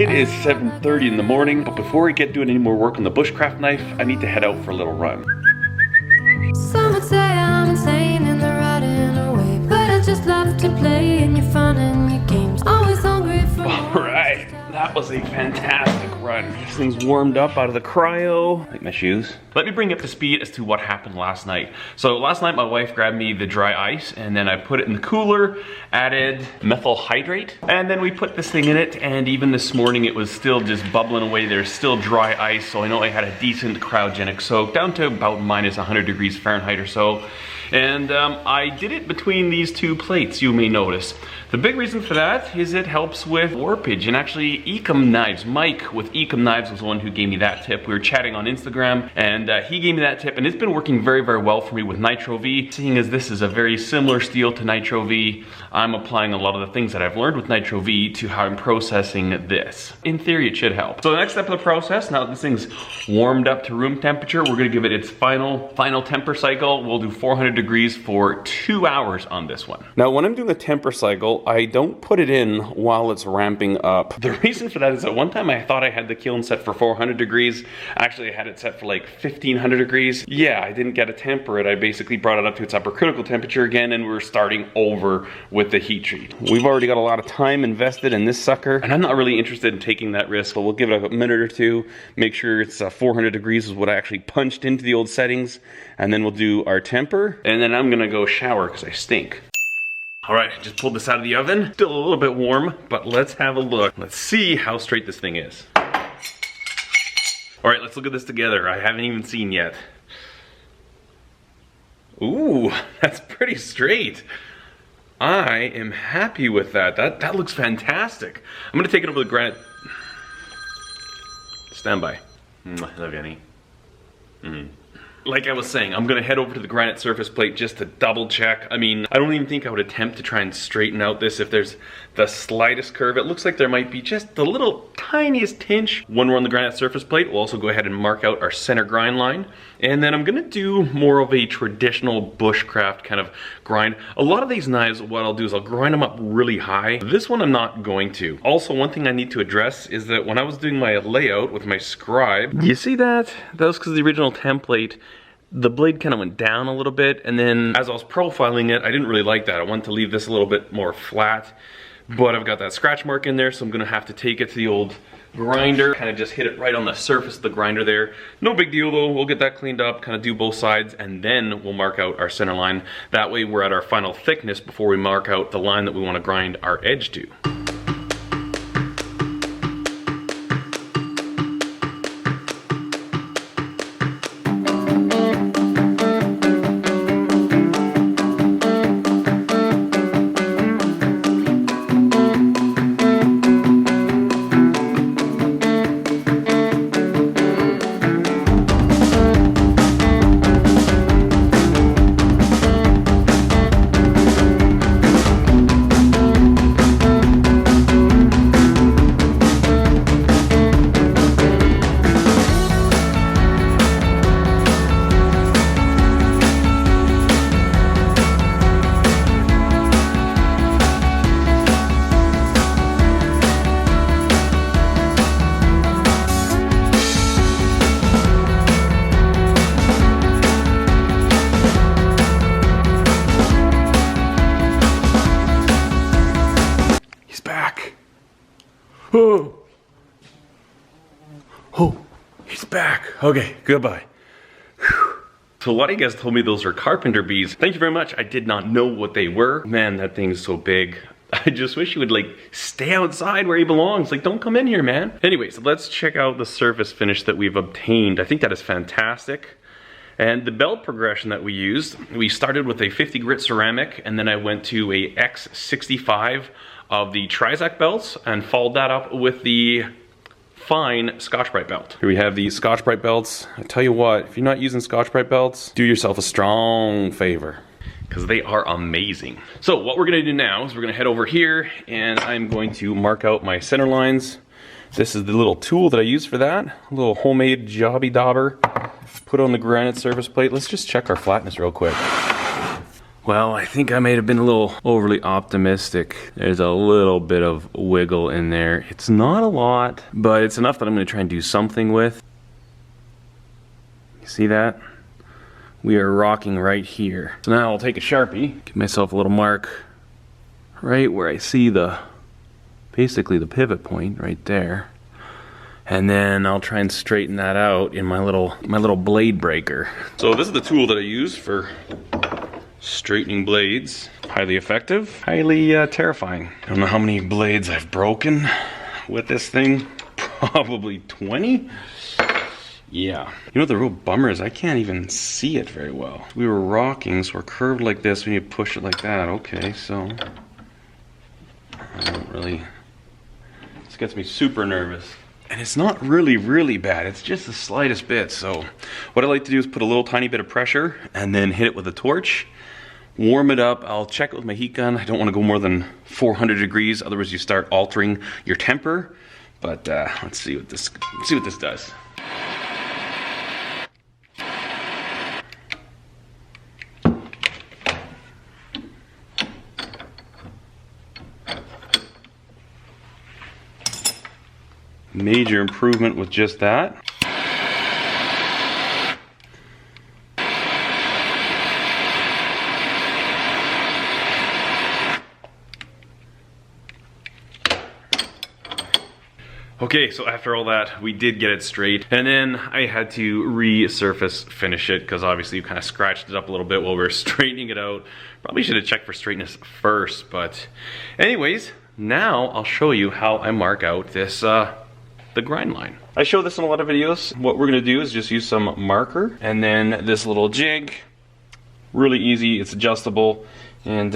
It is 7:30 in the morning, but before we get doing any more work on the bushcraft knife, I need to head out for a little run. Some would say I'm insane in the riding away, but I just love to play and you're fun and your games. Always hungry for Alright, that was a fantastic run. This thing's warmed up out of the cryo. Like my shoes. Let me bring you up to speed as to what happened last night. So last night my wife grabbed me the dry ice and then I put it in the cooler, added methyl hydrate, and then we put this thing in it, and even this morning it was still just bubbling away. There's still dry ice, so I know I had a decent cryogenic soak, down to about minus 100 degrees Fahrenheit or so. And I did it between these two plates, you may notice. The big reason for that is it helps with warpage, and actually Ecom Knives, Mike with Ecom Knives was the one who gave me that tip. We were chatting on Instagram and he gave me that tip, and it's been working very, very well for me with Nitro V. Seeing as this is a very similar steel to Nitro V, I'm applying a lot of the things that I've learned with Nitro V to how I'm processing this. In theory, it should help. So the next step of the process, now that this thing's warmed up to room temperature, we're gonna give it its final temper cycle. We'll do 400 degrees for 2 hours on this one. Now, when I'm doing the temper cycle, I don't put it in while it's ramping up. The reason for that is that one time I thought I had the kiln set for 400 degrees. Actually, I had it set for like 1500 degrees. Yeah, I didn't get to temper it. I basically brought it up to its upper critical temperature again, and we're starting over with the heat treat. We've already got a lot of time invested in this sucker, and I'm not really interested in taking that risk, but we'll give it a minute or two, make sure it's 400 degrees is what I actually punched into the old settings, and then we'll do our temper, and then I'm gonna go shower because I stink. All right, just pulled this out of the oven. Still a little bit warm, but let's have a look. Let's see how straight this thing is. All right, let's look at this together. I haven't even seen yet. Ooh, that's pretty straight. I am happy with that. That looks fantastic. I'm gonna take it over the granite. Stand by. I love you, honey. Like I was saying, I'm gonna head over to the granite surface plate just to double check. I mean, I don't even think I would attempt to try and straighten out this if there's the slightest curve. It looks like there might be just the little tiniest tinge. When we're on the granite surface plate, we'll also go ahead and mark out our center grind line. And then I'm gonna do more of a traditional bushcraft kind of grind. A lot of these knives, what I'll do is I'll grind them up really high. This one I'm not going to. Also, one thing I need to address is that when I was doing my layout with my scribe, you see that? That was because the original template, the blade kind of went down a little bit, and then as I was profiling it, I didn't really like that. I wanted to leave this a little bit more flat, but I've got that scratch mark in there, so I'm gonna have to take it to the old grinder, kind of just hit it right on the surface of the grinder there. No big deal though, we'll get that cleaned up, kind of do both sides, and then we'll mark out our center line. That way we're at our final thickness before we mark out the line that we want to grind our edge to. Oh, he's back. Okay, goodbye. Whew. So a lot of you guys told me those are carpenter bees. Thank you very much. I did not know what they were. Man, that thing's so big. I just wish he would like stay outside where he belongs. Like, don't come in here, man. Anyways, let's check out the surface finish that we've obtained. I think that is fantastic. And the belt progression that we used, we started with a 50 grit ceramic, and then I went to a X65 of the Trizac belts and followed that up with the fine Scotch-Brite belt. Here we have the Scotch-Brite belts. I tell you what, if you're not using Scotch-Brite belts, do yourself a strong favor, because they are amazing. So what we're gonna do now is we're gonna head over here, and I'm going to mark out my center lines. This is the little tool that I use for that, a little homemade jobby dauber. Put on the granite surface plate. Let's just check our flatness real quick. Well, I think I may have been a little overly optimistic. There's a little bit of wiggle in there. It's not a lot, but it's enough that I'm gonna try and do something with. You see that? We are rocking right here. So now I'll take a Sharpie, give myself a little mark right where I see basically the pivot point right there. And then I'll try and straighten that out in my little blade breaker. So this is the tool that I use for straightening blades. Highly effective, highly terrifying. I don't know how many blades I've broken with this thing. Probably 20? Yeah. You know what the real bummer is? I can't even see it very well. We were rocking, so we're curved like this. We need to push it like that. Okay, so I don't really... This gets me super nervous. And it's not really bad. It's just the slightest bit. So what I like to do is put a little tiny bit of pressure and then hit it with a torch. Warm it up. I'll check it with my heat gun. I don't want to go more than 400 degrees. Otherwise you start altering your temper. But let's see what this does. Major improvement with just that. Okay, so after all that, we did get it straight, and then I had to resurface finish it because obviously you kind of scratched it up a little bit while we were straightening it out. Probably should have checked for straightness first, but anyways, now I'll show you how I mark out this the grind line. I show this in a lot of videos. What we're gonna do is just use some marker and then this little jig. Really easy, it's adjustable, and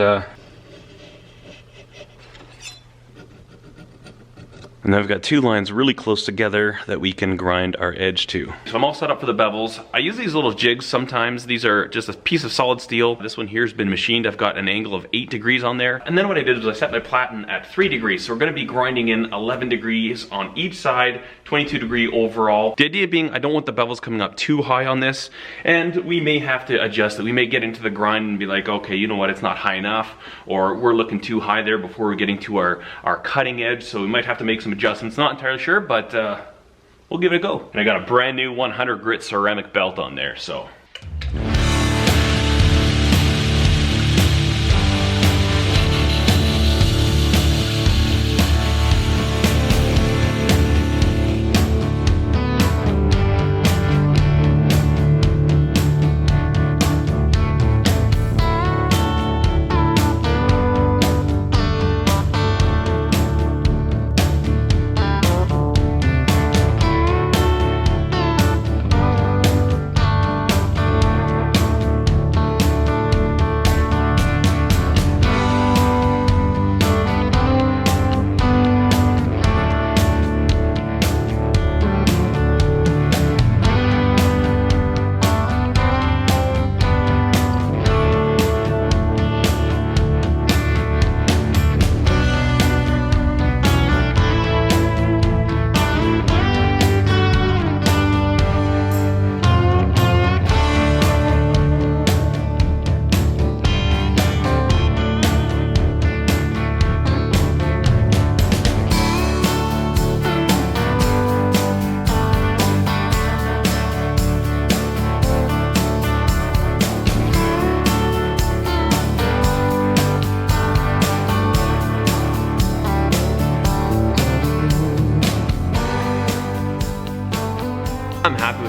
then we've got two lines really close together that we can grind our edge to. So I'm all set up for the bevels. I use these little jigs sometimes. These are just a piece of solid steel. This one here has been machined. I've got an angle of 8 degrees on there. And then what I did was I set my platen at 3 degrees. So we're gonna be grinding in 11 degrees on each side, 22 degree overall. The idea being I don't want the bevels coming up too high on this, and we may have to adjust it. We may get into the grind and be like, okay, you know what, it's not high enough, or we're looking too high there before we're getting to our cutting edge, so we might have to make some adjustments. Not entirely sure, but we'll give it a go. And I got a brand new 100 grit ceramic belt on there, so.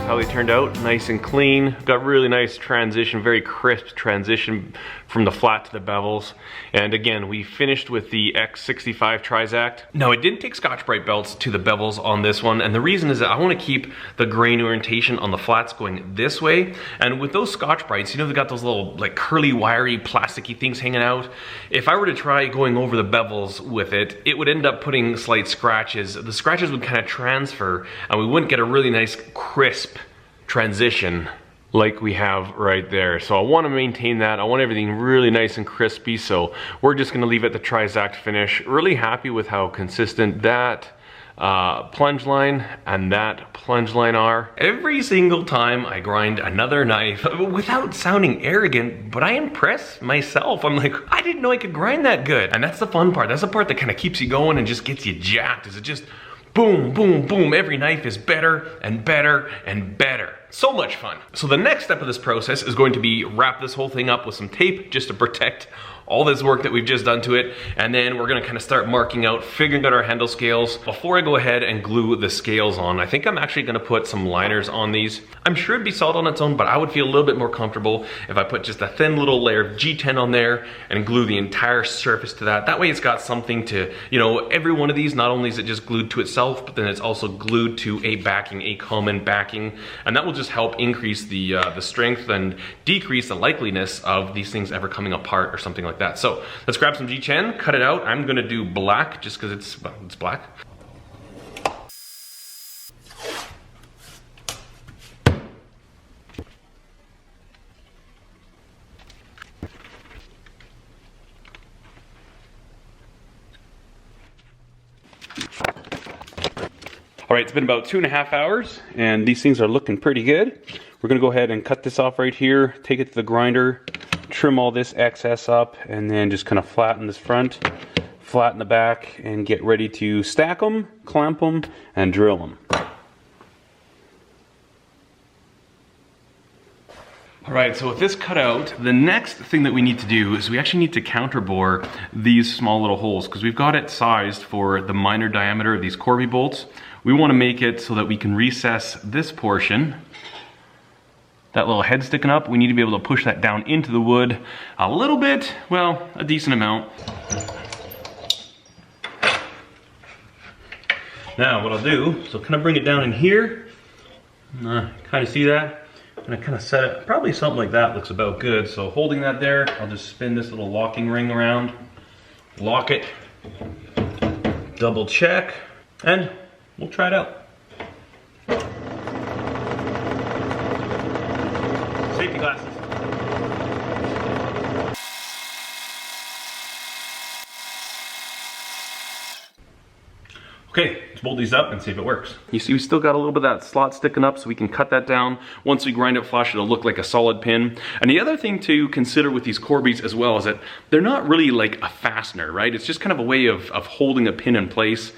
How they turned out, nice and clean. Got really nice transition, very crisp transition from the flat to the bevels. And again, we finished with the X65 Trizact. Now, I didn't take Scotch-Brite belts to the bevels on this one, and the reason is that I want to keep the grain orientation on the flats going this way. And with those Scotch-Brites, you know, they got those little like curly, wiry, plasticky things hanging out. If I were to try going over the bevels with it, it would end up putting slight scratches. The scratches would kind of transfer, and we wouldn't get a really nice, crisp transition like we have right there. So I want to maintain that. I want everything really nice and crispy, so we're just going to leave it the Trizact finish. Really happy with how consistent that plunge line and that plunge line are. Every single time I grind another knife, without sounding arrogant, but I impress myself. I'm like, I didn't know I could grind that good. And that's the fun part. That's the part that kind of keeps you going and just gets you jacked, is it just boom, boom, boom. Every knife is better and better and better. So much fun. So the next step of this process is going to be wrap this whole thing up with some tape just to protect all this work that we've just done to it, and then we're gonna kind of start marking out, figuring out our handle scales. Before I go ahead and glue the scales on, I think I'm actually gonna put some liners on these. I'm sure it'd be solid on its own, but I would feel a little bit more comfortable if I put just a thin little layer of G10 on there and glue the entire surface to that. That way it's got something to, you know, every one of these, not only is it just glued to itself, but then it's also glued to a backing, a common backing, and that will just help increase the strength and decrease the likeliness of these things ever coming apart or something like that. So let's grab some G10, cut it out. I'm gonna do black just because it's black. All right, it's been about 2.5 hours and these things are looking pretty good. We're gonna go ahead and cut this off right here, take it to the grinder, trim all this excess up, and then just kind of flatten this front, flatten the back, and get ready to stack them, clamp them, and drill them. All right, so with this cut out, the next thing that we need to do is we actually need to counterbore these small little holes because we've got it sized for the minor diameter of these Corby bolts. We want to make it so that we can recess this portion. That little head sticking up, we need to be able to push that down into the wood a little bit, well, a decent amount. Now what I'll do, so kind of bring it down in here, kind of see that? And I kind of set it, probably something like that looks about good. So holding that there, I'll just spin this little locking ring around, lock it, double check, and we'll try it out. Safety glasses. Okay, let's bolt these up and see if it works. You see we still got a little bit of that slot sticking up, so we can cut that down. Once we grind it flush, it'll look like a solid pin. And the other thing to consider with these Corbys as well is that they're not really like a fastener, right? It's just kind of a way of holding a pin in place.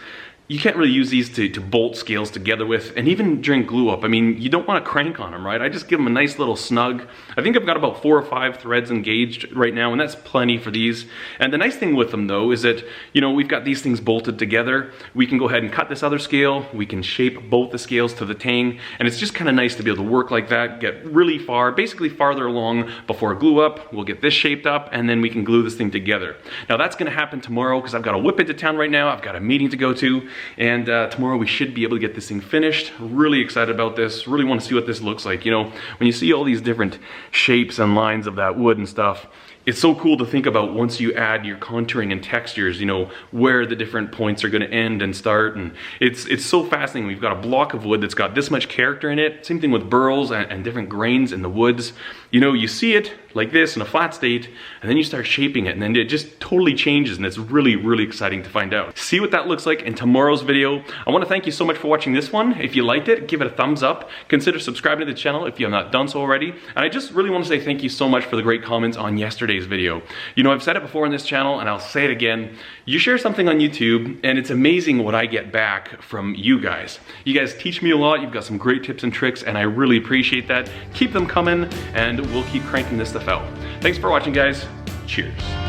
You can't really use these to bolt scales together with, and even during glue up, I mean, you don't want to crank on them, right? I just give them a nice little snug. I think I've got about 4 or 5 threads engaged right now, and that's plenty for these. And the nice thing with them though is that, you know, we've got these things bolted together. We can go ahead and cut this other scale. We can shape both the scales to the tang, and it's just kind of nice to be able to work like that, get really far, basically farther along before glue up. We'll get this shaped up, and then we can glue this thing together. Now that's going to happen tomorrow because I've got to whip into town right now. I've got a meeting to go to. And tomorrow we should be able to get this thing finished. Really excited about this. Really want to see what this looks like. You know, when you see all these different shapes and lines of that wood and stuff, it's so cool to think about once you add your contouring and textures, you know, where the different points are going to end and start. And it's so fascinating. We've got a block of wood that's got this much character in it. Same thing with burls and different grains in the woods. You know, you see it like this in a flat state, and then you start shaping it, and then it just totally changes, and it's really, really exciting to find out. See what that looks like in tomorrow's video. I want to thank you so much for watching this one. If you liked it, give it a thumbs up. Consider subscribing to the channel if you have not done so already. And I just really want to say thank you so much for the great comments on yesterday's video. You know, I've said it before on this channel, and I'll say it again. You share something on YouTube, and it's amazing what I get back from you guys. You guys teach me a lot. You've got some great tips and tricks, and I really appreciate that. Keep them coming, and we'll keep cranking this stuff out. Thanks for watching, guys. Cheers.